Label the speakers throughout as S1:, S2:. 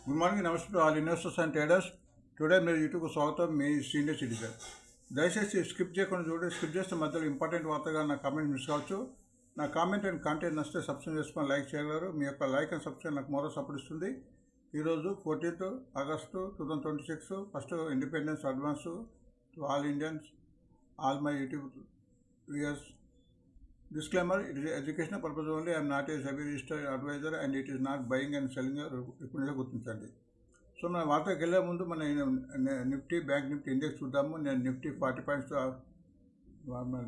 S1: Good morning, నమస్తే to all investors and traders. Today మీరు యూట్యూబ్కు స్వాగతం. మీ సీనియర్ సిటిజన్. దయచేసి స్కిప్ చేయకుండా చూడండి. స్కిప్ చేస్తే మధ్యలో ఇంపార్టెంట్ వార్తగా నా కామెంట్ మిస్ కావచ్చు. నా కామెంట్ అండ్ కంటెంట్ నచ్చితే సబ్స్క్రైబ్ చేసుకొని లైక్ చేయగలరు. మీ యొక్క లైక్ అండ్ సబ్స్క్రైబ్ నాకు మరో సపోర్ట్ ఇస్తుంది. ఈరోజు 14th August 2026. First independence advance to all Indians, all my YouTube viewers. Disclaimer: it is educational purpose only. I am not a SEBI registered advisor and it is not buying and selling ఇప్పుడు గుర్తించండి. So మన వార్తకి వెళ్ళే ముందు మన Nifty, bank Nifty index చూద్దాము. నేను Nifty 40 points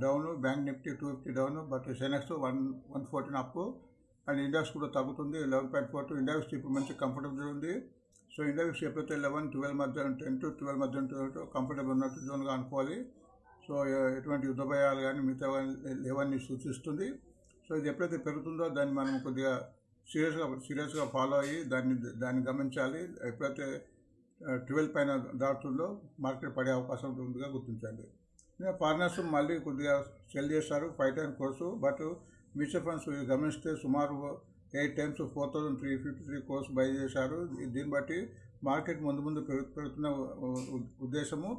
S1: down, bank Nifty 250 down, but Sensex 114 up and index కూడా తగ్గుతుంది 11.42. ఇండెక్స్ ఇప్పుడు మంచి కంఫర్టబుల్ ఉంది. సో ఇండెక్స్ ఎప్పుడైతే 11, 12 మధ్య 10 to 12 మధ్య ఉంటుందో కంఫర్టబుల్ ఉన్నట్టు జోన్గా అనుకోవాలి. సో ఎటువంటి యుద్ధ భయాలు కానీ మిగతా లేవన్నీ సూచిస్తుంది. సో ఇది ఎప్పుడైతే పెరుగుతుందో దాన్ని మనం కొద్దిగా సీరియస్గా ఫాలో అయ్యి దాన్ని గమనించాలి. ఎప్పుడైతే 12 పైన దాటుతుందో మార్కెట్ పడే అవకాశం ఉంటుందిగా గుర్తించండి. ఫారినర్స్ మళ్ళీ కొద్దిగా సెల్ చేస్తారు 5 crores, బట్ మ్యూచువల్ ఫండ్స్ గమనిస్తే సుమారు 8 times 4,353 crores బై చేశారు. దీన్ని బట్టి మార్కెట్ ముందు పెరుగుతున్న ఉద్దేశము.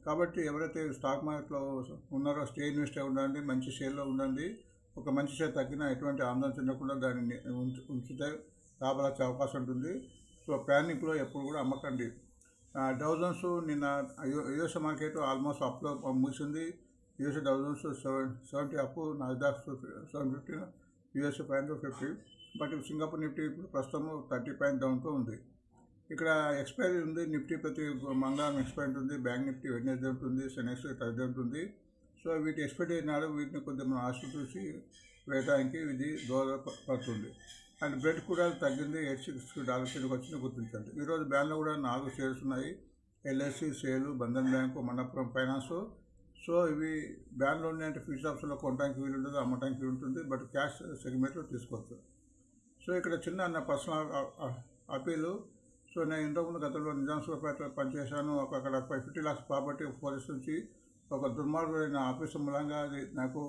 S1: కాబట్టి ఎవరైతే స్టాక్ మార్కెట్లో ఉన్నారో స్టే ఇన్వెస్ట్ అయి ఉండండి, మంచి షేర్లో ఉండండి. ఒక మంచి షేర్ తగ్గినా ఎటువంటి ఆందోళన చెందకుండా దాన్ని ఉంచితే లాభాలు వచ్చే అవకాశం ఉంటుంది. సో ప్యానిక్లో ఎప్పుడు కూడా అమ్మకండి. డౌ జోన్స్ నిన్న యుఎస్ మార్కెట్ ఆల్మోస్ట్ అప్లో ముగిసింది. US Dow Jones 70 up, Nasdaq 715, US 550. But Singapore Nifty ఇప్పుడు ప్రస్తుతం 30 పాయింట్ డౌన్తో ఉంది. ఇక్కడ ఎక్స్పైరీ ఉంది. నిఫ్టీ ప్రతి మంగళవారం ఎక్స్పైరీ ఉంటుంది, బ్యాంక్ నిఫ్టీ వెడ్నెస్డే ఉంటుంది, సెనెక్స్ థర్స్డే ఉంటుంది. సో వీటి ఎక్స్పైరీ అయినాడు వీటిని కొద్దిగా మనం ఆశ చూసి వేయడానికి ఇది దోహదపడుతుంది. అండ్ బ్రెడ్ కూడా తగ్గింది, $86 కిందకి వచ్చింది గుర్తించండి. ఈరోజు బ్యాంక్లో కూడా 4 షేర్స్ ఉన్నాయి. ఎల్ఐసి, సేలు, Bandhan bank, Manappuram finance. So ఇవి బ్యాంక్లో ఉన్నాయంటే ఫ్యూచర్ ఆప్షన్లో కొనడానికి వీలు ఉంటుంది, అమ్మటానికి వీలు ఉంటుంది, బట్ క్యాష్ సెగ్మెంట్లో తీసుకోవచ్చు. సో ఇక్కడ చిన్న పర్సనల్ అపీలు. సో నేను ఇంతకుముందు గతంలో నిజాంపేటలో పనిచేశాను. అక్కడ 50 lakhs ప్రాపర్టీ పోలీస్ నుంచి ఒక దుర్మార్గుడైన ఆఫీసర్ మూలంగా అది నాకు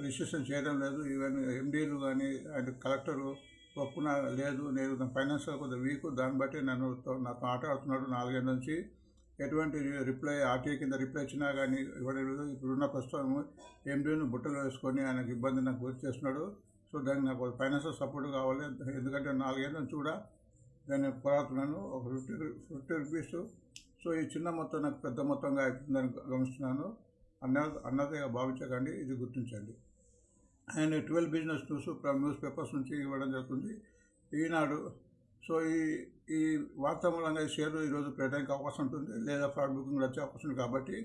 S1: రిజిస్ట్రేషన్ చేయడం లేదు. ఈవెన్ ఎండీలు కానీ అండ్ కలెక్టరు ఒప్పున లేదు. నేను ఫైనాన్షియల్ కొద్దిగా వీక్, దాన్ని బట్టి నాతో ఆట ఆడుతున్నాడు 4 ఏళ్ళ నుంచి. ఎటువంటి రిప్లై ఆర్టీఐ కింద రిప్లై ఇచ్చినా కానీ ఇవ్వలేదు. ఇప్పుడున్న ప్రస్తుతం ఎండీని బుట్టలు వేసుకొని ఆయనకు ఇబ్బంది నాకు గురి చేస్తున్నాడు. సో దానికి నాకు ఫైనాన్షియల్ సపోర్ట్ కావాలి. ఎందుకంటే 4 ఏళ్ళ నుంచి కూడా దాన్ని పోరాడుతున్నాను. ఒక 50 rupees. సో ఈ చిన్న మొత్తం నాకు పెద్ద మొత్తంగా అవుతుందని గమనిస్తున్నాను. అన్నదిగా భావించకండి, ఇది గుర్తించండి. అండ్ 12 బిజినెస్ న్యూస్ పేపర్స్ నుంచి ఇవ్వడం జరుగుతుంది. ఈనాడు. సో ఈ వార్త మూలంగా ఈ షేర్లు ఈరోజు పెట్టడానికి అవకాశం ఉంటుంది, లేదా ఫ్రాడ్ బుకింగ్ వచ్చే అవకాశం ఉంది. కాబట్టి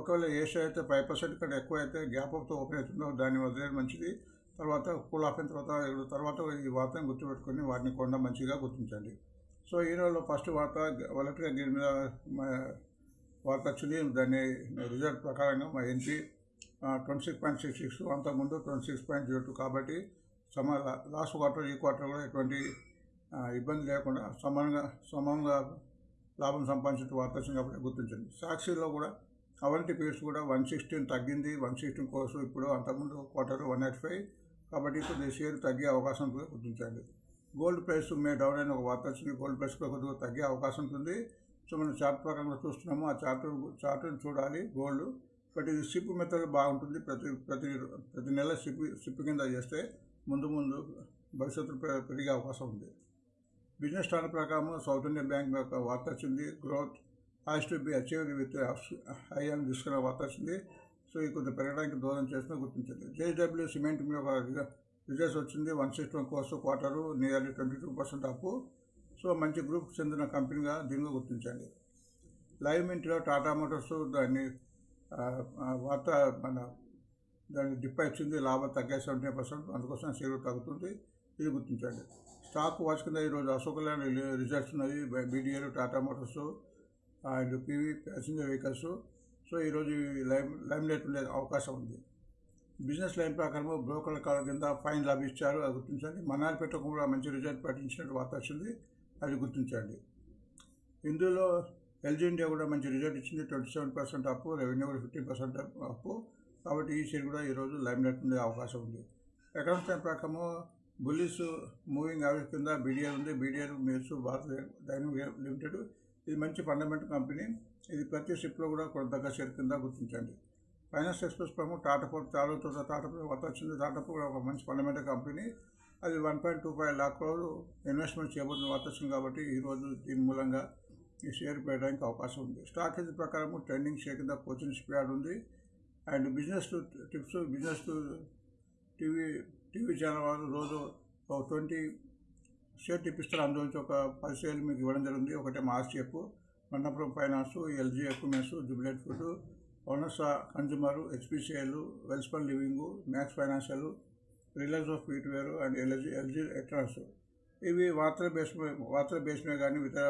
S1: ఒకవేళ ఏ షేర్ అయితే 5% కంటే ఎక్కువ అయితే గ్యాప్ అప్తో ఓపెన్ అవుతుందో దాన్ని వదిలేయడం మంచిది. తర్వాత కూల్ ఆఫ్ అయిన తర్వాత ఈ వార్తను గుర్తుపెట్టుకొని వాటిని కొనడం మంచిగా గుర్తించండి. సో ఈ రోజులో ఫస్ట్ వార్త ఎలక్ట్రికల్ గ్రిడ్ మీద వార్త వచ్చింది. దాన్ని రిజల్ట్ ప్రకారంగా మా ఎన్పీ 26.66, అంతకుముందు 26.02. కాబట్టి లాస్ట్ క్వార్టర్ ఈ క్వార్టర్ కూడా ఎటువంటి ఇబ్బంది లేకుండా సమంగా లాభం సంపాదించిన వార్త వచ్చింది కాబట్టి గుర్తించండి. సాక్షిలో కూడా అవంతి పీర్స్ కూడా 116 తగ్గింది, 116 crores. ఇప్పుడు అంతకుముందు క్వార్టర్ 185. కాబట్టి ఇప్పుడు షేర్ తగ్గే అవకాశం కూడా గుర్తించండి. గోల్డ్ ప్రైస్ డౌన్ అయిన ఒక వార్త వచ్చింది. గోల్డ్ ప్రైస్ కూడా కొద్దిగా తగ్గే అవకాశం ఉంటుంది. సో మనం చార్ట్ ప్రకారంగా చూస్తున్నాము. ఆ చార్ట్ని చూడాలి గోల్డ్. బట్ ఇది సిప్ మెథడ్ బాగుంటుంది. ప్రతి నెల సిప్ కింద చేస్తే ముందు భవిష్యత్తులో పెరిగే అవకాశం ఉంది. బిజినెస్ స్టాండ్ ప్రకారం సౌత్ ఇండియన్ బ్యాంక్ యొక్క వార్త వచ్చింది. Growth has to be achieved with high అని తీసుకునే వార్త వచ్చింది. సో ఇది కొంచెం పెరగడానికి దూరం చేస్తున్నా గుర్తించండి. జేడబ్ల్యూ సిమెంట్ మీద ఒక రిజల్ట్స్ వచ్చింది. 161 crores క్వార్టరు, నియర్లీ 22% అప్పు. సో మంచి గ్రూప్ చెందిన కంపెనీగా దీనిగా గుర్తించండి. లైవ్ మింట్లో టాటా మోటార్స్ దాన్ని వార్త దాన్ని డిప్ వచ్చింది. లాభం తగ్గే 70%, అందుకోసం షేర్ తగ్గుతుంది, ఇది గుర్తించండి. స్టాక్ వాచ్ కింద ఈరోజు అశోక్ ల్యాండ్ రిజల్ట్స్ ఉన్నాయి. బీడీఏలు, Tata Motors and PV passenger vehicles. So ఈరోజు లైమ్ లైట్ ఉండే అవకాశం ఉంది. బిజినెస్ లైన్ ప్రకారం బ్రోకర్ల కాల కింద ఫైన్ లభించారు, అది గుర్తించండి. మనాలిపేట కూడా మంచి రిజల్ట్ ప్రకటించినట్టు వార్త వచ్చింది, అది గుర్తించండి. ఇందులో ఎల్జీ ఇండియా కూడా మంచి రిజల్ట్ ఇచ్చింది. 27% అప్పు, రెవెన్యూ కూడా 15% అప్పు. కాబట్టి ఈ షేర్ కూడా ఈరోజు లైమ్ లైట్ ఉండే అవకాశం ఉంది. ఎకనామిక్స్ టైం ప్రకారం బుల్లిస్ మూవింగ్ యావరేజ్ కింద బీడిఆర్ ఉంది. బీడిఆర్ మెర్సు భారత్ డైనమిక్ లిమిటెడ్. ఇది మంచి ఫండమెంటల్ కంపెనీ. ఇది ప్రతి షిప్లో కూడా కొద్దిగా షేర్ కింద గుర్తించండి. ఫైనాన్స్ ఎక్స్ప్రెస్ ప్రముఖ టాటా పోర్ట్ టాటా వార్త వచ్చింది. టాటా పోర్ట్ కూడా ఒక మంచి ఫండమెంటల్ కంపెనీ. అది 1.25 lakh crore ఇన్వెస్ట్మెంట్ చేయబోతున్న వార్త వచ్చింది కాబట్టి ఈరోజు దీని మూలంగా ఈ షేర్ పెట్టడానికి అవకాశం ఉంది. స్టాక్ హెడ్జ్ ప్రకారం ట్రెండింగ్ షేర్ కింద కోచింగ్ స్ప్యాడ్ ఉంది. And business to TV channel వారు రోజు 20 షేర్ టిప్పిస్తారు. అందులో నుంచి ఒక 10 షేర్లు మీకు ఇవ్వడం జరిగింది. ఒకటే మార్చిఎఫ్, Manappuram Finance, Elgi Equipments, Jubilant Food, Honasa Consumer, HPCL, Welspun Living, Max Financial, Relaxo footwear and LG Electronics. ఇవి వార్తల బేస్ మీద కానీ ఇతర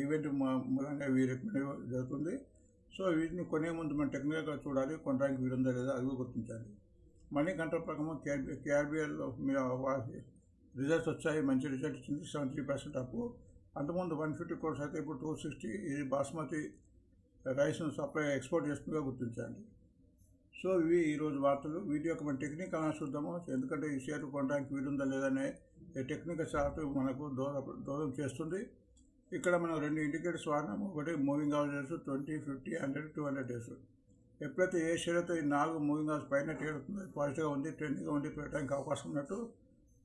S1: ఈవెంట్ మూలంగా ఇవి రికమెండ్ జరుగుతుంది. సో వీటిని కొనే ముందు మనం టెక్నికల్గా చూడాలి, కొనడానికి వీలుందా లేదా అది గుర్తించాలి. మనీ కంట్రోల్ ప్రకారం కేఆర్బిఎల్లో రిజల్ట్స్ వచ్చాయి. మంచి రిజల్ట్ ఇచ్చింది, 73% అప్పు. అంతకుముందు 150 crores అయితే ఇప్పుడు 260. ఇది బాస్మతి రైస్ను ఎక్స్పోర్ట్ చేస్తుందిగా గుర్తించండి. సో ఇవి ఈరోజు వార్తలు. వీటి యొక్క మనం టెక్నికల్ అనాలిసిస్ చూద్దాము. ఎందుకంటే ఈ షేర్ కొనడానికి వీలుందా లేదనే టెక్నికల్ చార్ట్ మనకు దూరం చేస్తుంది. ఇక్కడ మనం 2 ఇండికేటర్స్ వాడినాము. ఒకటి మూవింగ్ యావరేజ్ 20, 50, 100, 200 డేస్. ఎప్పుడైతే ఏ షేర్ అయితే ఈ 4 మూవింగ్ యావరేజ్ పైన ట్రేడ్ అవుతుందో పాజిటివ్గా ఉంది, ట్రెండింగ్గా ఉండి పెట్టడానికి అవకాశం ఉన్నట్టు.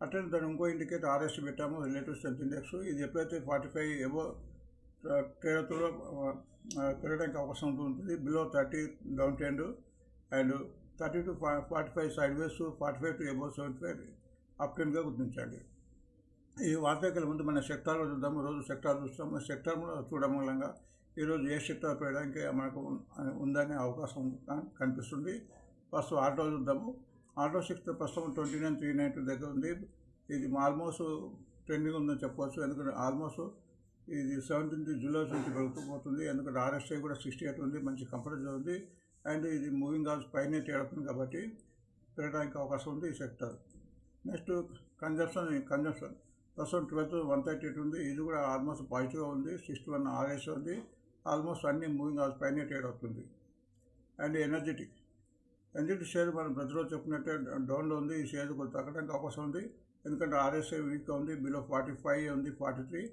S1: అట్లనే దాన్ని ఇంకో ఇండికేటర్ ఆర్ఎస్ పెట్టాము, రిలేటివ్ స్ట్రెంత్ ఇండెక్స్. ఇది ఎప్పుడైతే 45 ఎబో ట్రేడ్ అవుతుందో పెరగడానికి అవకాశం ఉంటుంది. Below 30 down trend and 30 to 45 sideways, 45 to above 75 up ట్రెండ్గా గుర్తించండి. ఈ వార్తల ముందు మన సెక్టార్లో చూద్దాము. రోజు సెక్టార్ చూస్తాము. సెక్టార్ చూడడం మూలంగా ఈరోజు ఏ సెక్టార్ పెరగడానికి మనకు ఉందనే అవకాశం కనిపిస్తుంది. ఫస్ట్ ఆటో చూద్దాము. ఆటో సెక్టర్ ప్రస్తుతం 29,392 దగ్గర ఉంది. ఇది ఆల్మోస్ట్ ట్రెండింగ్ ఉందని చెప్పవచ్చు. ఎందుకంటే ఆల్మోస్ట్ ఇది 17th జూలై నుంచి పెరుగుతుపోతుంది. ఎందుకంటే ఆర్ఎస్ఐ కూడా 68 ఉంది, మంచి కంఫర్టబుల్ ఉంది. అండ్ ఇది మూవింగ్ యావరేజ్ పైనే తేడుతుంది కాబట్టి పెరగడానికి అవకాశం ఉంది ఈ సెక్టర్. నెక్స్ట్ కన్జంప్షన్ ప్రస్తుతం 12,138 ఉంది. ఇది కూడా ఆల్మోస్ట్ పాజిటివ్గా ఉంది. 61 ఆర్ఎస్ ఉంది. ఆల్మోస్ట్ అన్ని మూవింగ్ యావరేజ్ పైనే ట్రేడ్ అవుతుంది. అండ్ ఎనర్జెటిక్ షేర్ మనం ప్రతిరోజు చెప్పినట్టే డౌన్లో ఉంది. ఈ షేర్ కొంచెం తగ్గడానికి అవకాశం ఉంది. ఎందుకంటే ఆర్ఎస్ఐ వీక్గా ఉంది, బిలో 45 ఉంది, 43.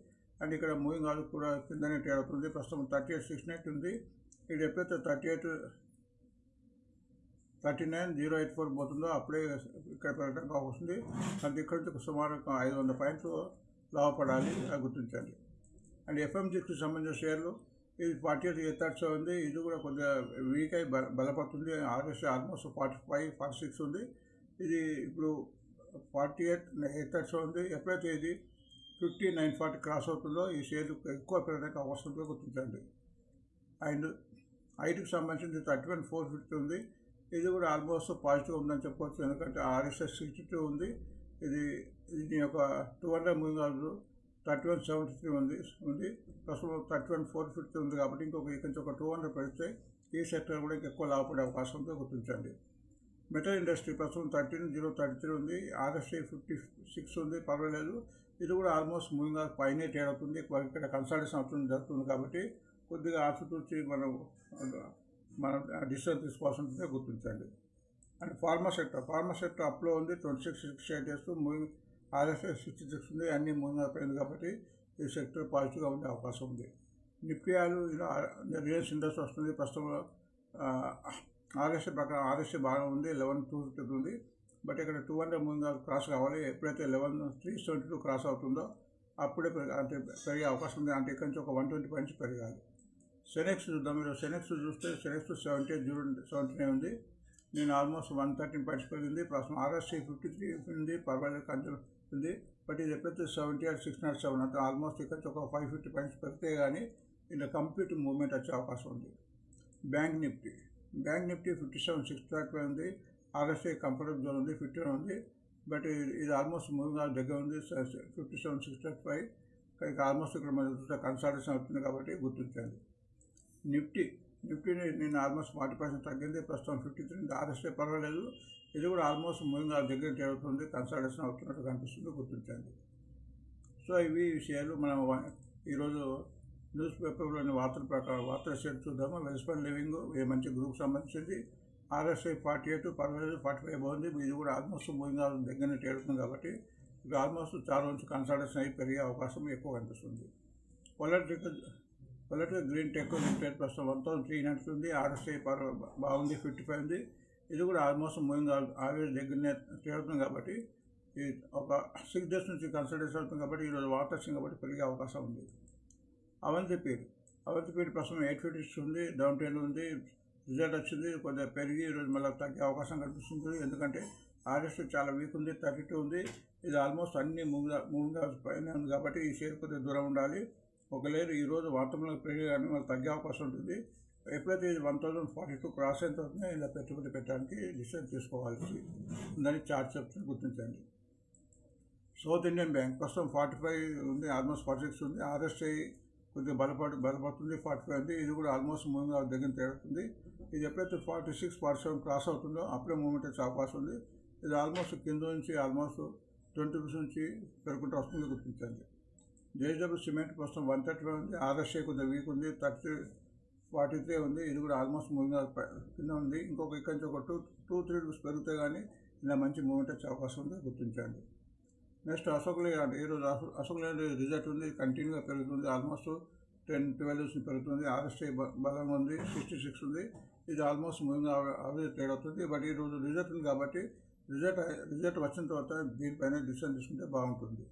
S1: అండ్ ఇక్కడ మూవింగ్ యావరేజ్ కూడా కిందనే ట్రేడ్ అవుతుంది. ప్రస్తుతం 38,690 ఉంది. ఇది ఎప్పుడైతే 39,084 పోతుందో అప్పుడే ఇక్కడ పెరగడానికి అవకాశం ఉంది. అంటే ఇక్కడ నుంచి సుమారు 500 పాయింట్లు లాభపడాలి, అది గుర్తించండి. అండ్ ఎఫ్ఎంజీకి సంబంధించిన షేర్లు ఇది 48,830 ఉంది. ఇది కూడా కొద్దిగా వీక్ అయి బలపడుతుంది. ఆర్ఎస్ఐ ఆల్మోస్ట్ 45, 46 ఉంది. ఇది ఇప్పుడు 48,830 ఉంది. ఎప్పుడైతే ఇది 50,940 క్రాస్ అవుతుందో ఈ షేర్లు ఎక్కువ పెరగడానికి అవకాశం ఉందో గుర్తించండి. అండ్ ఐటీకి సంబంధించి 31,450 ఉంది. ఇది కూడా ఆల్మోస్ట్ పాజిటివ్ ఉందని చెప్పవచ్చు. ఎందుకంటే ఆర్ఎస్ఐ 62 ఉంది. దీని యొక్క 200 మూవింగ్ యావరేజ్ 31,73 ఉంది. ప్రస్తుతం 31,450 ఉంది కాబట్టి ఇంకొక 200 పెడితే ఈ సెక్టర్ కూడా ఎక్కువ లాభపడే అవకాశం ఉందో గుర్తించండి. మెటల్ ఇండస్ట్రీ ప్రస్తుతం 13,033 ఉంది. ఆర్ఎస్ఐ 56 ఉంది, పర్వాలేదు. ఇది కూడా ఆల్మోస్ట్ మూవింగ్ యావరేజ్ పైనే ట్రేడ్ అవుతుంది. ఇక్కడ కన్సల్టేషన్ జరుగుతుంది కాబట్టి కొద్దిగా ఆచితూచి మనం డిసిషన్ తీసుకోవాల్సి ఉంటుందో గుర్తించండి. అండ్ ఫార్మా సెక్టర్ అప్లో ఉంది. 26,668 డేస్. మూవింగ్ ఆర్ఎస్ఐ 66 ఉంది. అన్ని మూవింగ్ అయిపోయింది కాబట్టి ఈ సెక్టర్ పాజిటివ్గా ఉండే అవకాశం ఉంది. నిఫ్టీలు రిలయన్స్ ఇండస్ట్రీ వస్తుంది. ప్రస్తుతం ఆర్ఎస్ఐ ప్రకారం ఆర్ఎస్ఐ బాగా ఉంది, 11,250 ఉంది. బట్ ఇక్కడ 200 మూవింగ్ క్రాస్ కావాలి. ఎప్పుడైతే 11,372 క్రాస్ అవుతుందో అప్పుడే అంటే పెరిగే అవకాశం ఉంది. అంటే ఇక్కడ నుంచి ఒక 120 పాయింట్స్ పెరగాలి. సెనెక్స్ చూద్దాం. మీరు సెనెక్స్ చూస్తే సెనెక్స్ 78,079 ఉంది. నేను ఆల్మోస్ట్ 113 పాయింట్స్ పెరిగింది. ప్రస్తుతం ఆర్ఎస్ఐ 53 ఉంది, పర్వాలేదు కంట్రోల్ ఉంది. బట్ ఇది ఎప్పుడైతే 78,607 అంటే ఆల్మోస్ట్ ఇక్కడ ఒక 550 పాయింట్స్ పెరిగితే కానీ ఇలా కంప్లీట్ మూవ్మెంట్ వచ్చే అవకాశం ఉంది. బ్యాంక్ నిఫ్టీ 57,635 ఉంది. ఆర్ఎస్ఐ కంఫర్టబుల్ జోన్ ఉంది, 51 ఉంది. బట్ ఇది ఆల్మోస్ట్ మూవింగ్ యావరేజ్ దగ్గర ఉంది, 57,635. ఇక ఆల్మోస్ట్ ఇక్కడ మనం చూస్తే కన్సల్టేషన్ అవుతుంది కాబట్టి గుర్తించండి. నిఫ్టీని నేను ఆల్మోస్ట్ 40% తగ్గింది. ప్రస్తుతం 53. ఆర్ఎస్ఐ పర్వాలేదు. ఇది కూడా ఆల్మోస్ట్ మూవింగ్ యావరేజ్ దగ్గర జరుగుతుంది, కన్సల్టేషన్ అవుతున్నట్టు కనిపిస్తుంది, గుర్తించండి. సో ఇవి షేర్లు మనం ఈరోజు న్యూస్ పేపర్లోని వార్తల షేర్ చూద్దాము. వెల్స్పన్ లివింగ్ మంచి గ్రూప్ సంబంధించింది. ఆర్ఎస్ఐ 48, పర్వాలేదు, 45 బాగుంది. ఇది కూడా ఆల్మోస్ట్ మూవింగ్ యావరేజ్ దగ్గరనే చేరుతుంది కాబట్టి ఇప్పుడు ఆల్మోస్ట్ చాలా నుంచి కన్సల్టేషన్ అయ్యి పెరిగే అవకాశం ఎక్కువ కనిపిస్తుంది. పొలిటికల్ గ్రీన్ టెక్ లిమిటెడ్ ప్రస్తుతం 1390 ఉంది. ఆర్ఎస్ఐ బాగుంది, 55 ఉంది. ఇది కూడా ఆల్మోస్ట్ మూవింగ్ ఆల్వేజ్ దగ్గరనే చేరుతుంది కాబట్టి ఇది ఒక 6 days నుంచి కన్సల్టేషన్ అవుతుంది కాబట్టి ఈరోజు వాటర్ వచ్చింది కాబట్టి పెరిగే అవకాశం ఉంది. అవంతిపీడ్ ప్రస్తుతం 856 ఉంది, డౌన్ ట్రెండ్ ఉంది. రిజల్ట్ వచ్చింది, కొద్దిగా పెరిగి ఈరోజు మళ్ళీ తగ్గే అవకాశం కనిపిస్తుంది. ఎందుకంటే ఆర్ఎస్ చాలా వీక్ ఉంది, 32 ఉంది. ఇది ఆల్మోస్ట్ అన్ని మూవింగ్ పైన ఉంది కాబట్టి ఈ షేర్ కొద్దిగా దూరం ఉండాలి. ఒకవేళ ఈరోజు వాతావరణంలో పెరిగి కానీ మళ్ళీ తగ్గే అవకాశం ఉంటుంది. ఎప్పుడైతే ఇది 1042 క్రాస్ ఎంత అవుతుందో ఇలా పెట్టుబడి పెట్టడానికి డిసిషన్ తీసుకోవాల్సి ఉందని చార్ట్ చెప్తుంది, గుర్తించండి. సౌత్ ఇండియన్ బ్యాంక్ ప్రస్తుతం 45 ఉంది, ఆల్మోస్ట్ 46 ఉంది. ఆర్ఎస్ఐ కొద్దిగా బలపడుతుంది, 45 ఉంది. ఇది కూడా ఆల్మోస్ట్ మూవింగ్ దగ్గర తేడుతుంది. ఇది ఎప్పుడైతే 46, 47 క్రాస్ అవుతుందో అప్పుడే మూవ్మెంట్ వచ్చే అవకాశం ఉంది. ఇది ఆల్మోస్ట్ కింద నుంచి ఆల్మోస్ట్ 20 రూపీస్ నుంచి పెరుగుకుంటూ వస్తుంది, గుర్తించండి. జేడబ్ల్యూ సిమెంట్ ప్రస్తుతం 135 ఉంది. ఆర్ఎస్ఐ కొద్దిగా వీక్ ఉంది, 43 ఉంది. ఇది కూడా ఆల్మోస్ట్ మూవింగ్ కింద ఉంది. ఇంకొక ఇక్కడి నుంచి ఒక 2-3 రూపీస్ పెరిగితే కానీ ఇలా మంచి మూవ్మెంట్ వచ్చే అవకాశం ఉంది, గుర్తించండి. నెక్స్ట్ అశోక్ లేలాండ్. ఈరోజు అశోక్ లేలాండ్ రిజల్ట్ ఉంది, కంటిన్యూగా పెరుగుతుంది, ఆల్మోస్ట్ 10-12 పెరుగుతుంది. ఆర్ఎస్ఐ బలంగా ఉంది, 66 ఉంది. ఇది ఆల్మోస్ట్ మూవింగ్ అవరేజ్ ట్రేడ్ అవుతుంది. బట్ ఈరోజు రిజల్ట్ ఉంది కాబట్టి రిజల్ట్ వచ్చిన తర్వాత దీనిపైన డిసిషన్ తీసుకుంటే బాగుంటుంది.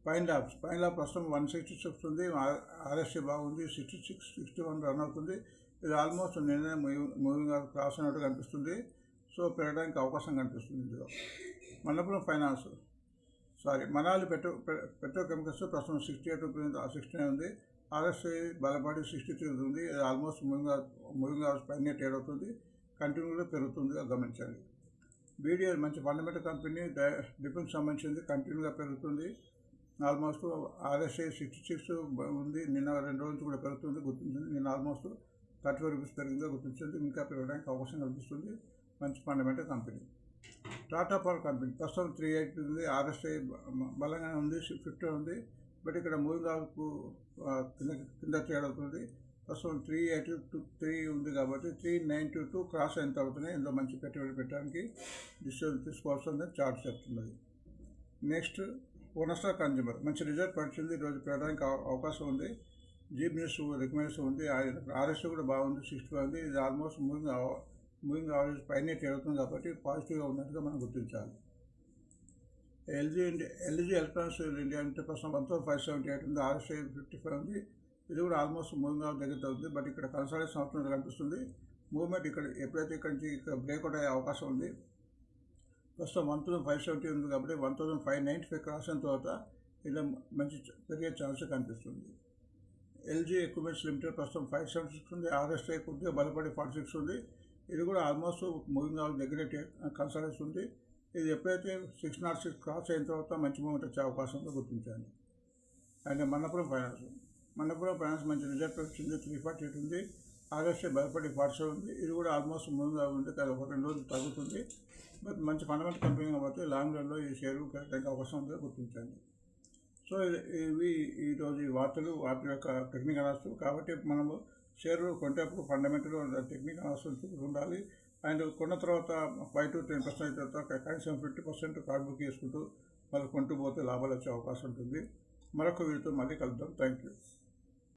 S1: పైన్ ల్యాబ్ ప్రస్తుతం 166 ఉంది. ఆర్ఎస్ఐ బాగుంది, 61 రన్ అవుతుంది. ఇది ఆల్మోస్ట్ నిన్న మూవింగ్ క్రాస్ అయినట్టు కనిపిస్తుంది. సో పెరగడానికి అవకాశం కనిపిస్తుంది ఇందులో. మనాలి పెట్రోకెమికల్స్ ప్రస్తుతం 68 రూపీస్ 69 ఉంది. ఆర్ఎస్ఐ బలపడి 63 ఉంది. ఇది ఆల్మోస్ట్ మూవింగ్ అవర్స్ పైన ట్రేడ్ అవుతుంది, కంటిన్యూగా పెరుగుతుంది, గమనించండి. బీడీఎల్ మంచి ఫండమెంటల్ కంపెనీ, డిఫెన్స్ సంబంధించింది, కంటిన్యూగా పెరుగుతుంది. ఆల్మోస్ట్ ఆర్ఎస్ఐ 66 ఉంది, నిన్న 2 రోజులు కూడా పెరుగుతుంది, గుర్తించింది. నిన్న ఆల్మోస్ట్ 34 రూపీస్ పెరిగిందో గుర్తించింది, ఇంకా పెరగడానికి అవకాశం కనిపిస్తుంది. మంచి fundamental company. Tata power company ప్రస్తుతం 380 ఉంది. ఆర్ఎస్ఐ బలంగానే ఉంది, 50 ఉంది. బట్ ఇక్కడ మూవింగ్ ఆఫ్కు కింద ట్రేడ్ అవుతుంది. ప్రస్తుతం 383 ఉంది కాబట్టి 392 క్రాస్ ఎంత అవుతున్నాయి. ఇందులో మంచి పెట్టుబడి పెట్టడానికి డిసిషన్ తీసుకోవాల్సిందని చార్ట్ చెప్తున్నది. నెక్స్ట్ ఓనస్టా కన్జ్యూమర్ మంచి రిజల్ట్ పడుతుంది, ఈరోజు పెరగడానికి అవకాశం ఉంది. జీప్ న్యూస్ రికమెండేషన్ ఉంది. ఆర్ఎస్ఐ కూడా బాగుంది, 65 ఉంది. ఇది ఆల్మోస్ట్ మూవింగ్ ఆవరేజ్ పైనే తేలుతుంది కాబట్టి పాజిటివ్గా ఉన్నట్టుగా మనం గుర్తించాలి. ఎల్జీ ఎలక్ట్రానిక్స్ ఇండియా అంటే ప్రస్తుతం 1578 ఉంది. ఆర్ఎస్ఐ 55 ఉంది. ఇది కూడా ఆల్మోస్ట్ మూవింగ్ ఆవరేజ్ దగ్గర ఉంది. బట్ ఇక్కడ కన్సల్టేషన్ అవుతున్నట్టు కనిపిస్తుంది. మూవ్మెంట్ ఎప్పుడైతే ఇక్కడ నుంచి బ్రేక్అవుట్ అయ్యే అవకాశం ఉంది. ప్రస్తుతం 1570 ఉంది కాబట్టి 1595 క్రాస్ అయిన తర్వాత ఇలా మంచి పెరిగే ఛాన్స్ కనిపిస్తుంది. ఎల్జీ ఎక్విప్మెంట్స్ లిమిటెడ్ ప్రస్తుతం 576 ఉంది. ఆర్ఎస్ఐ కొద్దిగా బలపడి 46 ఉంది. ఇది కూడా ఆల్మోస్ట్ మూవింగ్ ఆవరేజ్ దగ్గర కన్సల్టేషన్ ఉంది. ఇది ఎప్పుడైతే 606 క్రాస్ అయిన తర్వాత మంచి మూమెంట్ వచ్చే అవకాశం ఉందో గుర్తించండి. అండ్ మన్నపురం ఫైనాన్స్ మంచి రిజల్ట్ వచ్చింది, 348 ఉంది. ఆర్ఎస్ఐ బలపడి 47 ఉంది. ఇది కూడా ఆల్మోస్ట్ మూవింగ్ ఉంది, కానీ 1-2 రోజులు తగ్గుతుంది. బట్ మంచి ఫండమెంటల్ కంపెనీ కాబట్టి లాంగ్ రన్లో ఈ షేర్ పెరగడానికి అవకాశం ఉందో గుర్తించండి. సో ఇవి ఈరోజు ఈ వార్తల యొక్క టెక్నికల్ అనాలిసిస్. కాబట్టి మనము షేర్ కొంటప్పుడు ఫండమెంటల్ టెక్నికల్ అనాలిసిస్ ఉండాలి. అండ్ కొన్న తర్వాత 5-10% తర్వాత కనీసం 50% కార్డ్ బుక్ చేసుకుంటూ మళ్ళీ కొంటూ పోతే లాభాలు వచ్చే అవకాశం ఉంటుంది. మరొక వీడియోతో మళ్ళీ కలుద్దాం. Thank you.